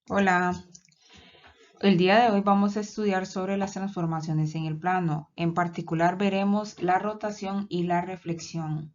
Hola, el día de hoy vamos a estudiar sobre las transformaciones en el plano. En particular veremos la rotación y la reflexión.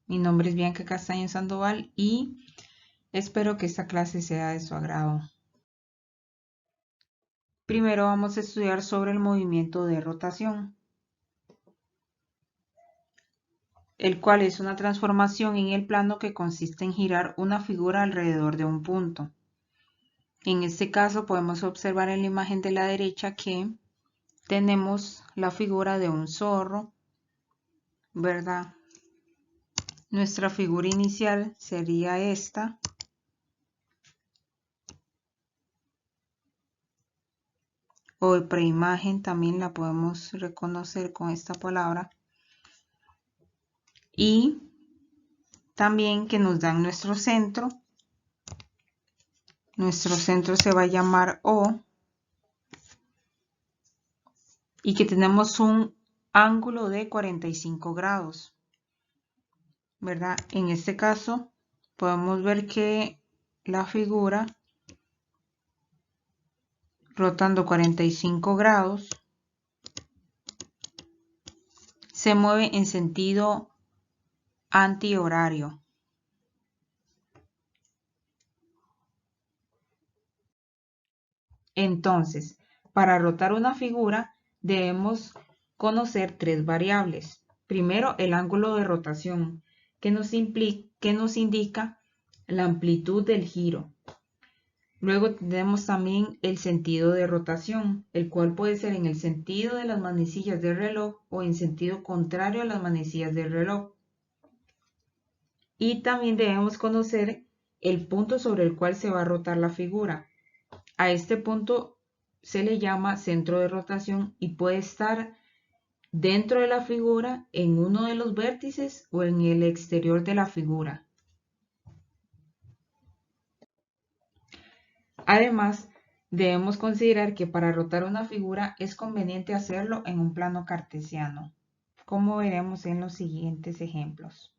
Mi nombre es Bianca Castaño Sandoval y espero que esta clase sea de su agrado. Primero vamos a estudiar sobre el movimiento de rotación, el cual es una transformación en el plano que consiste en girar una figura alrededor de un punto. En este caso podemos observar en la imagen de la derecha que tenemos la figura de un zorro, ¿verdad? Nuestra figura inicial sería esta. O preimagen también la podemos reconocer con esta palabra. Y también que nos dan nuestro centro. Nuestro centro se va a llamar O. Y que tenemos un ángulo de 45 grados. ¿Verdad? En este caso podemos ver que la figura rotando 45 grados se mueve en sentido antihorario. Entonces, para rotar una figura debemos conocer tres variables. Primero, el ángulo de rotación, que nos indica la amplitud del giro. Luego tenemos también el sentido de rotación, el cual puede ser en el sentido de las manecillas del reloj o en sentido contrario a las manecillas del reloj. Y también debemos conocer el punto sobre el cual se va a rotar la figura. A este punto se le llama centro de rotación y puede estar dentro de la figura, en uno de los vértices o en el exterior de la figura. Además, debemos considerar que para rotar una figura es conveniente hacerlo en un plano cartesiano, como veremos en los siguientes ejemplos.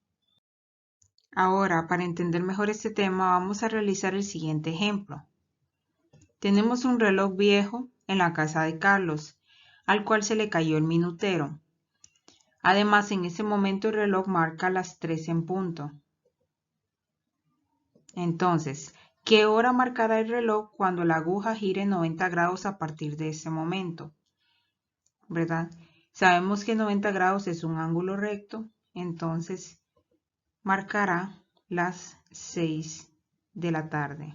Ahora, para entender mejor este tema, vamos a realizar el siguiente ejemplo. Tenemos un reloj viejo en la casa de Carlos, al cual se le cayó el minutero. Además, en ese momento el reloj marca las 3 en punto. Entonces, ¿qué hora marcará el reloj cuando la aguja gire 90 grados a partir de ese momento? ¿Verdad? Sabemos que 90 grados es un ángulo recto, entonces marcará las 6 de la tarde.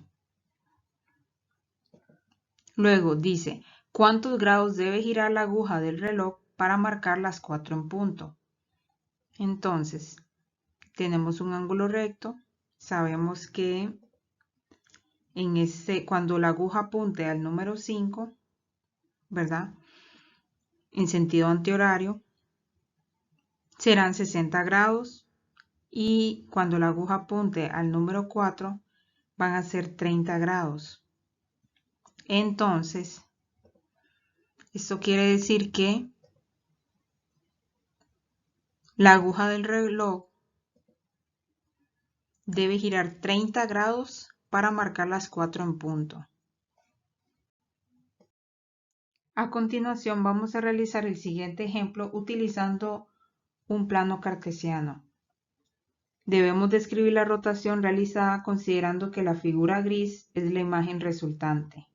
Luego dice, ¿cuántos grados debe girar la aguja del reloj para marcar las 4 en punto? Entonces, tenemos un ángulo recto, sabemos que cuando la aguja apunte al número 5, ¿verdad? En sentido antihorario, serán 60 grados y cuando la aguja apunte al número 4, van a ser 30 grados. Entonces, esto quiere decir que la aguja del reloj debe girar 30 grados para marcar las 4 en punto. A continuación vamos a realizar el siguiente ejemplo utilizando un plano cartesiano. Debemos describir la rotación realizada considerando que la figura gris es la imagen resultante.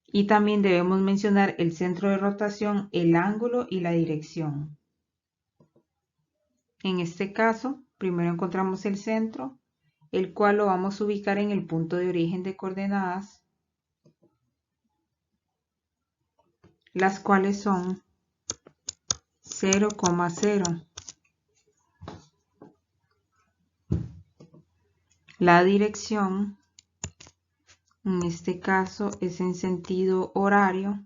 Y también debemos mencionar el centro de rotación, el ángulo y la dirección. En este caso, primero encontramos el centro, el cual lo vamos a ubicar en el punto de origen de coordenadas, las cuales son 0,0. La dirección, en este caso, es en sentido horario.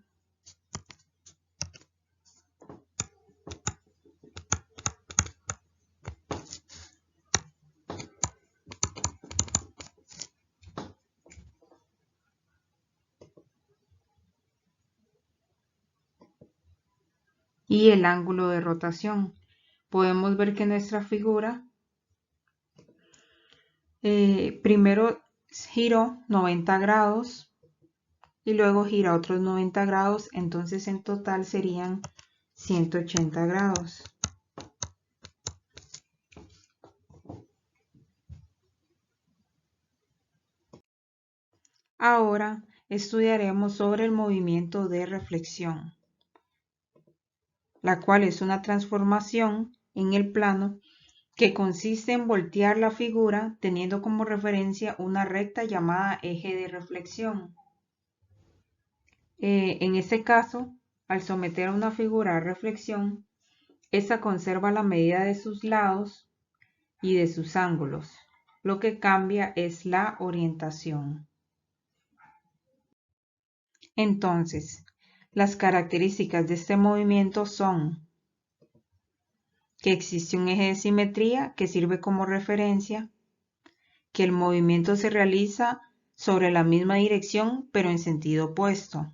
Y el ángulo de rotación. Podemos ver que nuestra figura primero giró 90 grados y luego gira otros 90 grados, entonces en total serían 180 grados. Ahora estudiaremos sobre el movimiento de reflexión, la cual es una transformación en el plano que consiste en voltear la figura teniendo como referencia una recta llamada eje de reflexión. En este caso, al someter a una figura a reflexión, esta conserva la medida de sus lados y de sus ángulos. Lo que cambia es la orientación. Entonces, las características de este movimiento son que existe un eje de simetría que sirve como referencia, que el movimiento se realiza sobre la misma dirección pero en sentido opuesto,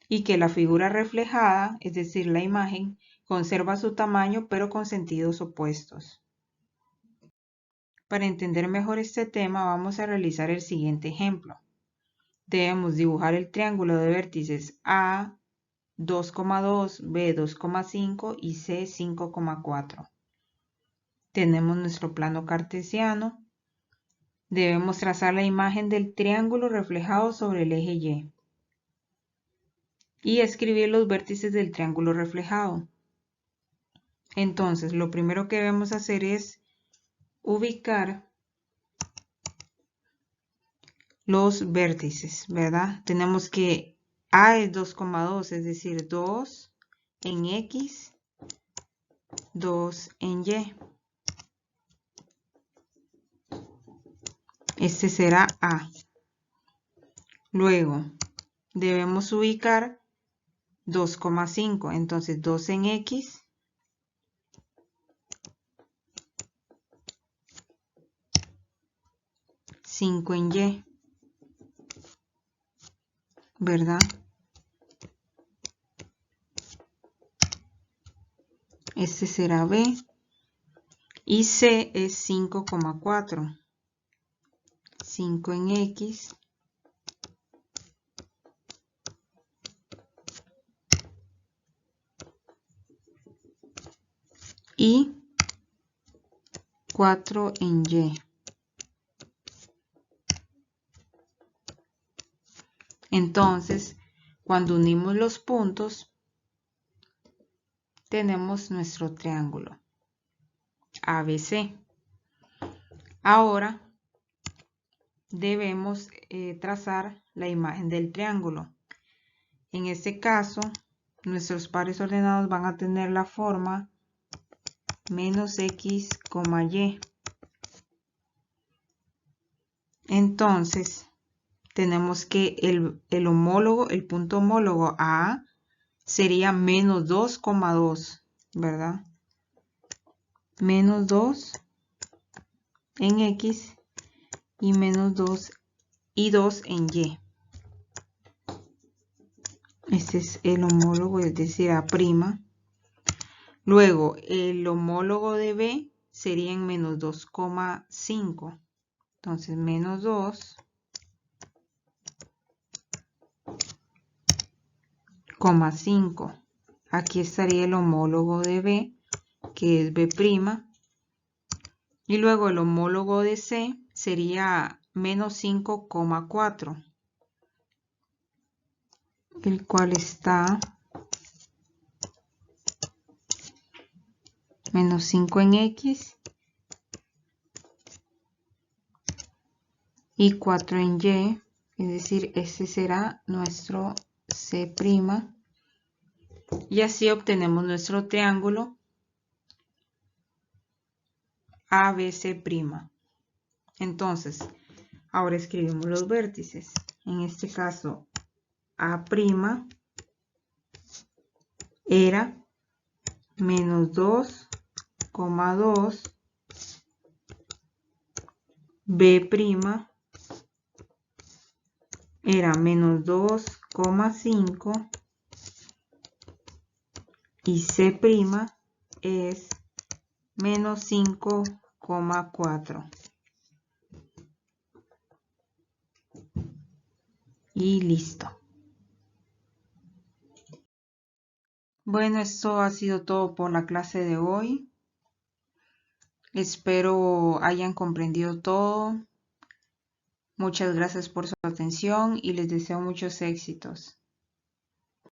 y que la figura reflejada, es decir, la imagen, conserva su tamaño pero con sentidos opuestos. Para entender mejor este tema vamos a realizar el siguiente ejemplo. Debemos dibujar el triángulo de vértices A 2,2, B 2,5 y C 5,4. Tenemos nuestro plano cartesiano. Debemos trazar la imagen del triángulo reflejado sobre el eje Y y escribir los vértices del triángulo reflejado. Entonces, lo primero que debemos hacer es ubicar los vértices, ¿verdad? Tenemos que A es 2,2, es decir, 2 en X, 2 en Y. Este será A. Luego, debemos ubicar 2,5. Entonces, 2 en X, 5 en Y, ¿verdad? Este será B. Y C es 5,4. 5 en X, y 4 en Y. Entonces, cuando unimos los puntos, tenemos nuestro triángulo ABC. Ahora debemos trazar la imagen del triángulo. En este caso, nuestros pares ordenados van a tener la forma menos X, Y. Entonces, tenemos que el homólogo, el punto homólogo a A sería menos 2,2, ¿verdad? Menos 2 en X y menos 2 y 2 en Y. Este es el homólogo, es decir, A'. Luego, el homólogo de B sería en menos 2,5. Entonces, menos 2,5. Aquí estaría el homólogo de B, que es B'. Y luego el homólogo de C sería menos 5,4. El cual está menos 5 en X y 4 en Y, es decir, este será nuestro C', y así obtenemos nuestro triángulo ABC'. Entonces, ahora escribimos los vértices. En este caso, A' era menos 2,2, B' era menos 2,5 y C' es menos 5,4. y listo. Bueno, esto ha sido todo por la clase de hoy. Espero hayan comprendido todo. Muchas gracias por su atención y les deseo muchos éxitos.